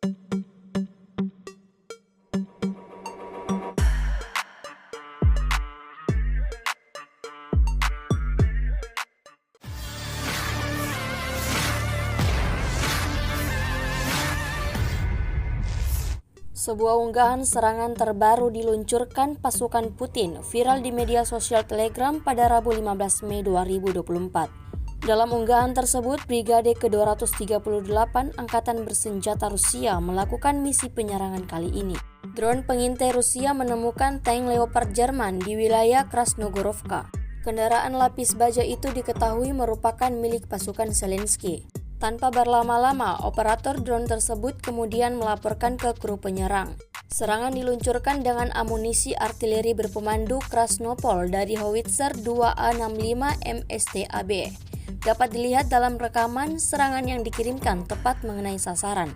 Sebuah unggahan serangan terbaru diluncurkan pasukan Putin viral di media sosial Telegram pada Rabu 15 Mei 2024. Dalam unggahan tersebut, Brigade ke-238 Angkatan Bersenjata Rusia melakukan misi penyerangan kali ini. Drone pengintai Rusia menemukan tank Leopard Jerman di wilayah Krasnogorovka. Kendaraan lapis baja itu diketahui merupakan milik pasukan Zelensky. Tanpa berlama-lama, operator drone tersebut kemudian melaporkan ke kru penyerang. Serangan diluncurkan dengan amunisi artileri berpemandu Krasnopol dari howitzer 2A65 MSTAB. Dapat dilihat dalam rekaman serangan yang dikirimkan tepat mengenai sasaran.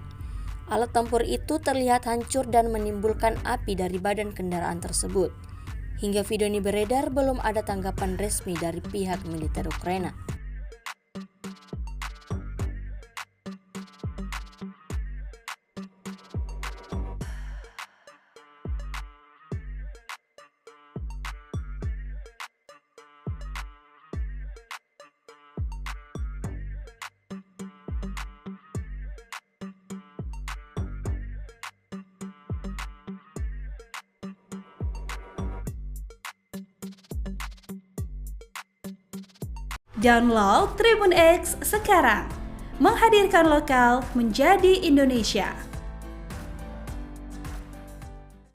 Alat tempur itu terlihat hancur dan menimbulkan api dari badan kendaraan tersebut. Hingga video ini beredar, belum ada tanggapan resmi dari pihak militer Ukraina. Download Tribun X sekarang, menghadirkan lokal menjadi Indonesia.